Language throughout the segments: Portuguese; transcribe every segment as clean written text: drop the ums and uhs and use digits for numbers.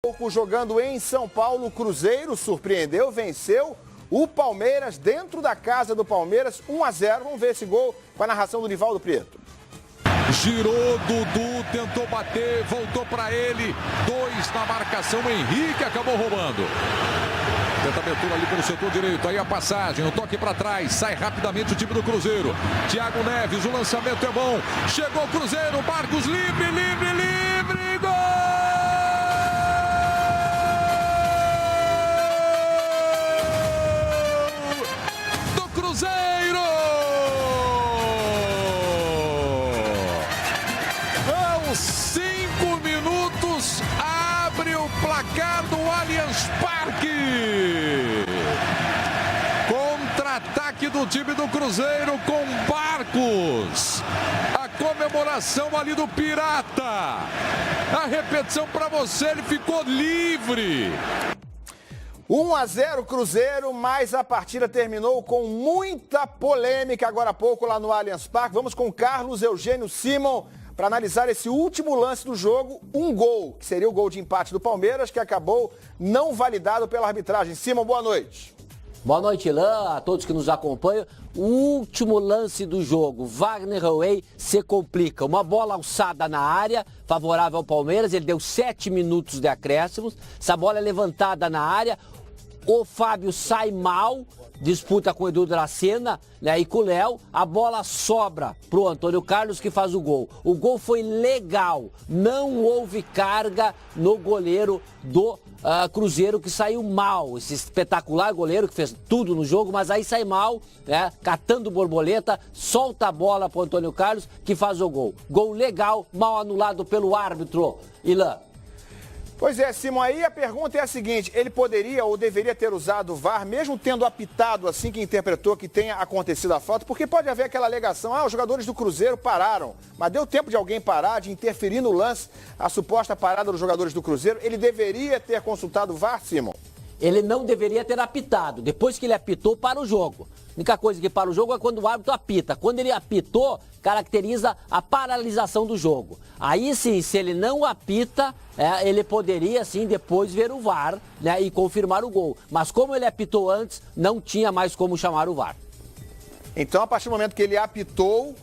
Pouco jogando em São Paulo, o Cruzeiro surpreendeu, venceu o Palmeiras dentro da casa do Palmeiras, 1-0. Vamos ver esse gol com a narração do Nivaldo Prieto. Girou, Dudu tentou bater, voltou para ele, 2 na marcação, Henrique acabou roubando. Tenta abertura ali pelo setor direito, aí a passagem, o toque para trás, sai rapidamente o time do Cruzeiro. Thiago Neves, o lançamento é bom, chegou o Cruzeiro, Marcos livre, gol! Cruzeiro! Aos 5 minutos, abre o placar do Allianz Parque. Contra-ataque do time do Cruzeiro com Barcos. A comemoração ali do Pirata. A repetição para você, ele ficou livre. 1-0 Cruzeiro, mas a partida terminou com muita polêmica agora há pouco lá no Allianz Parque. Vamos com Carlos Eugênio Simon para analisar esse último lance do jogo, um gol, que seria o gol de empate do Palmeiras, que acabou não validado pela arbitragem. Simon, boa noite. Boa noite, Ilan, a todos que nos acompanham. O último lance do jogo, Wagner Lowey se complica. Uma bola alçada na área, favorável ao Palmeiras, ele deu 7 minutos de acréscimos. Essa bola é levantada na área, o Fábio sai mal, disputa com o Edu Dracena, né, e com o Léo, a bola sobra pro Antônio Carlos que faz o gol. O gol foi legal, não houve carga no goleiro do Cruzeiro, que saiu mal. Esse espetacular goleiro que fez tudo no jogo, mas aí sai mal, né, catando borboleta, solta a bola pro Antônio Carlos que faz o gol. Gol legal, mal anulado pelo árbitro, Ilan. Pois é, Simon, aí a pergunta é a seguinte, ele poderia ou deveria ter usado o VAR, mesmo tendo apitado assim que interpretou que tenha acontecido a falta, porque pode haver aquela alegação, os jogadores do Cruzeiro pararam, mas deu tempo de alguém parar, de interferir no lance, a suposta parada dos jogadores do Cruzeiro, ele deveria ter consultado o VAR, Simon? Ele não deveria ter apitado, depois que ele apitou, para o jogo. A única coisa que para o jogo é quando o árbitro apita. Quando ele apitou, caracteriza a paralisação do jogo. Aí sim, se ele não apita, ele poderia sim depois ver o VAR, né, e confirmar o gol. Mas como ele apitou antes, não tinha mais como chamar o VAR. Então, a partir do momento que ele apitou,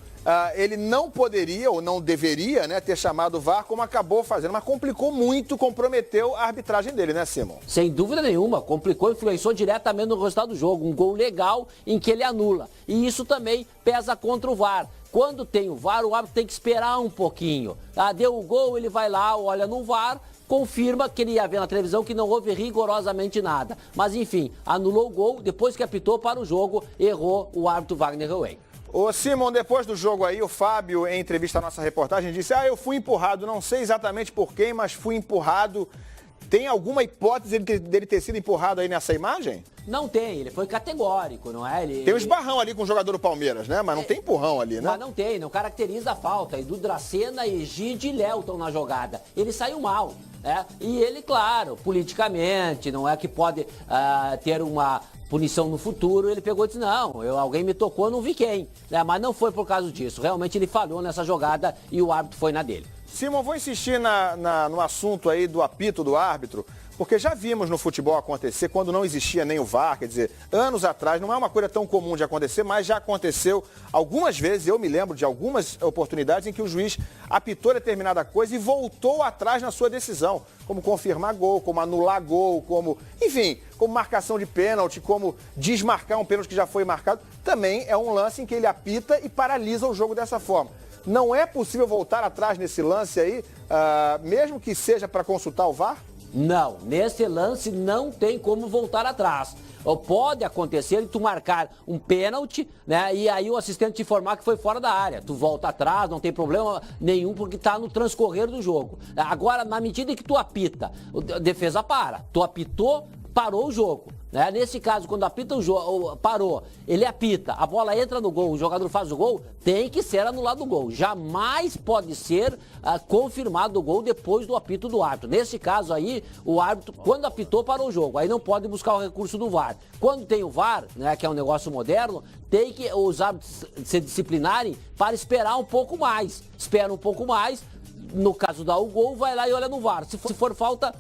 ele não poderia ou não deveria, né, ter chamado o VAR como acabou fazendo, mas complicou muito, comprometeu a arbitragem dele, né, Simon? Sem dúvida nenhuma, complicou, influenciou diretamente no resultado do jogo. Um gol legal em que ele anula. E isso também pesa contra o VAR. Quando tem o VAR, o árbitro tem que esperar um pouquinho. Deu o gol, ele vai lá, olha no VAR, confirma que ele ia ver na televisão que não houve rigorosamente nada. Mas enfim, anulou o gol, depois que apitou para o jogo, errou o árbitro Wagner Lowey. Ô Simon, depois do jogo aí, o Fábio, em entrevista à nossa reportagem, disse, eu fui empurrado, não sei exatamente por quem, mas fui empurrado. Tem alguma hipótese dele ter sido empurrado aí nessa imagem? Não tem, ele foi categórico, não é? Tem um esbarrão ali com o jogador do Palmeiras, né? Mas não tem empurrão ali, né? Mas não tem, não caracteriza a falta. Edu Dracena, Egide e Léo estão na jogada. Ele saiu mal, né? E ele, claro, politicamente, não é que pode ter uma punição no futuro, ele pegou e disse, não, alguém me tocou, não vi quem. Né? Mas não foi por causa disso. Realmente ele falhou nessa jogada e o árbitro foi na dele. Simon, vou insistir no assunto aí do apito do árbitro, porque já vimos no futebol acontecer quando não existia nem o VAR, quer dizer, anos atrás, não é uma coisa tão comum de acontecer, mas já aconteceu algumas vezes, eu me lembro de algumas oportunidades em que o juiz apitou determinada coisa e voltou atrás na sua decisão, como confirmar gol, como anular gol, como, enfim, como marcação de pênalti, como desmarcar um pênalti que já foi marcado, também é um lance em que ele apita e paralisa o jogo dessa forma. Não é possível voltar atrás nesse lance aí, mesmo que seja para consultar o VAR? Não, nesse lance não tem como voltar atrás. Pode acontecer de tu marcar um pênalti, né? E aí o assistente te informar que foi fora da área. Tu volta atrás, não tem problema nenhum, porque tá no transcorrer do jogo. Agora, na medida que tu apita, a defesa para. Tu apitou, parou o jogo. Né? Nesse caso, quando apita o jogo, parou, ele apita, a bola entra no gol, o jogador faz o gol, tem que ser anulado o gol. Jamais pode ser confirmado o gol depois do apito do árbitro. Nesse caso aí, o árbitro, quando apitou, parou o jogo. Aí não pode buscar o recurso do VAR. Quando tem o VAR, né, que é um negócio moderno, tem que os árbitros se disciplinarem para esperar um pouco mais. Espera um pouco mais, no caso dá o gol, vai lá e olha no VAR. Se for falta,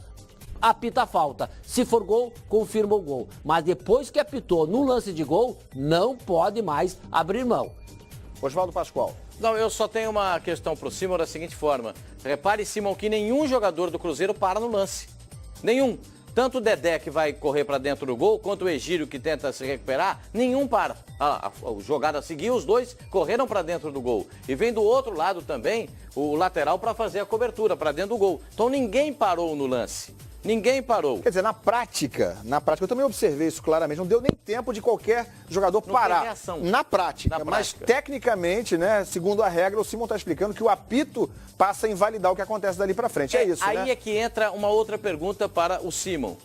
apita a falta. Se for gol, confirma o gol. Mas depois que apitou no lance de gol, não pode mais abrir mão. Oswaldo Pascoal. Não, eu só tenho uma questão pro Simon da seguinte forma. Repare, Simon, que nenhum jogador do Cruzeiro para no lance. Nenhum. Tanto o Dedé, que vai correr para dentro do gol, quanto o Egídio, que tenta se recuperar, nenhum para. A jogada seguiu, os dois correram para dentro do gol. E vem do outro lado também o lateral para fazer a cobertura, para dentro do gol. Então ninguém parou no lance. Ninguém parou. Quer dizer, na prática, eu também observei isso claramente, não deu nem tempo de qualquer jogador parar. Reação. Na prática. Mas tecnicamente, né, segundo a regra, o Simon está explicando que o apito passa a invalidar o que acontece dali para frente. É isso, aí, né? Aí é que entra uma outra pergunta para o Simon.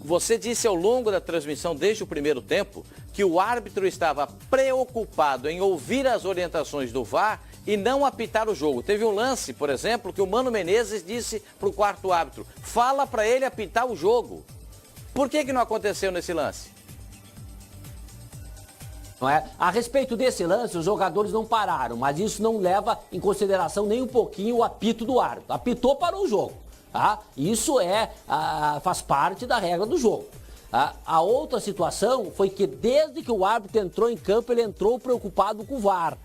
Você disse ao longo da transmissão, desde o primeiro tempo, que o árbitro estava preocupado em ouvir as orientações do VAR e não apitar o jogo. Teve um lance, por exemplo, que o Mano Menezes disse para o quarto árbitro, fala para ele apitar o jogo. Por que não aconteceu nesse lance? Não é? A respeito desse lance, os jogadores não pararam, mas isso não leva em consideração nem um pouquinho o apito do árbitro. Apitou para o jogo. Tá? Isso faz parte da regra do jogo. A outra situação foi que desde que o árbitro entrou em campo, ele entrou preocupado com o VAR.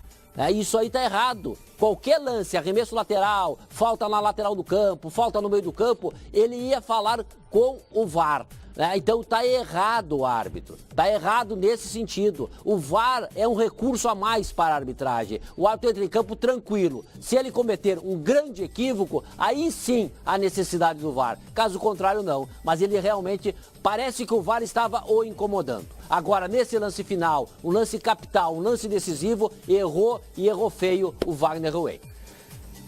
Isso aí tá errado. Qualquer lance, arremesso lateral, falta na lateral do campo, falta no meio do campo, ele ia falar com o VAR. Então tá errado o árbitro, tá errado nesse sentido. O VAR é um recurso a mais para a arbitragem. O árbitro entra em campo tranquilo. Se ele cometer um grande equívoco, aí sim há necessidade do VAR. Caso contrário, não. Mas ele realmente parece que o VAR estava o incomodando. Agora, nesse lance final, um lance capital, um lance decisivo, errou e errou feio o Wagner Ruey.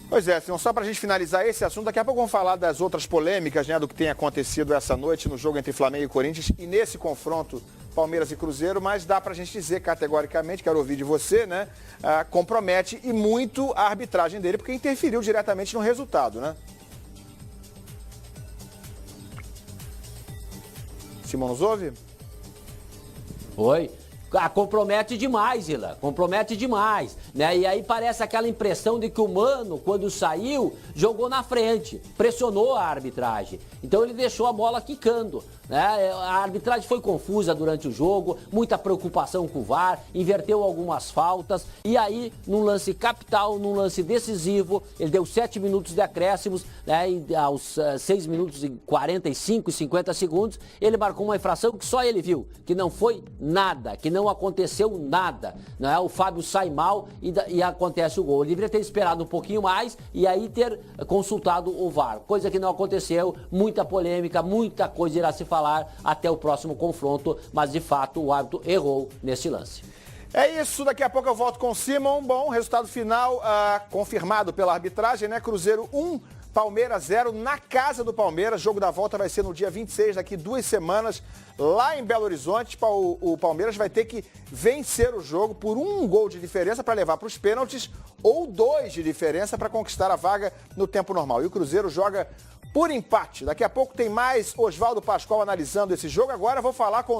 Pois é, Simão, só para a gente finalizar esse assunto, daqui a pouco vamos falar das outras polêmicas, né, do que tem acontecido essa noite no jogo entre Flamengo e Corinthians e nesse confronto Palmeiras e Cruzeiro, mas dá para a gente dizer categoricamente, quero ouvir de você, né, compromete e muito a arbitragem dele, porque interferiu diretamente no resultado, né? Simão, nos ouve? Oi. Compromete demais, Ilan, compromete demais, né? E aí parece aquela impressão de que o Mano, quando saiu, jogou na frente, pressionou a arbitragem. Então ele deixou a bola quicando, né? A arbitragem foi confusa durante o jogo, muita preocupação com o VAR, inverteu algumas faltas. E aí, num lance capital, num lance decisivo, ele deu 7 minutos de acréscimos, né? E aos 6 minutos e 45 e 50 segundos, ele marcou uma infração que só ele viu, que não foi nada, que não aconteceu nada, né? O Fábio sai mal e acontece o gol. Ele deveria ter esperado um pouquinho mais e aí ter consultado o VAR, coisa que não aconteceu, muita polêmica, muita coisa irá se falar até o próximo confronto, mas de fato o árbitro errou nesse lance. É isso, daqui a pouco eu volto com o Simon. Bom, resultado final confirmado pela arbitragem, né? Cruzeiro 1, Palmeiras 0 na casa do Palmeiras. Jogo da volta vai ser no dia 26, daqui 2 semanas, lá em Belo Horizonte. O Palmeiras vai ter que vencer o jogo por 1 gol de diferença para levar para os pênaltis ou 2 de diferença para conquistar a vaga no tempo normal. E o Cruzeiro joga por empate. Daqui a pouco tem mais Oswaldo Pascoal analisando esse jogo. Agora eu vou falar com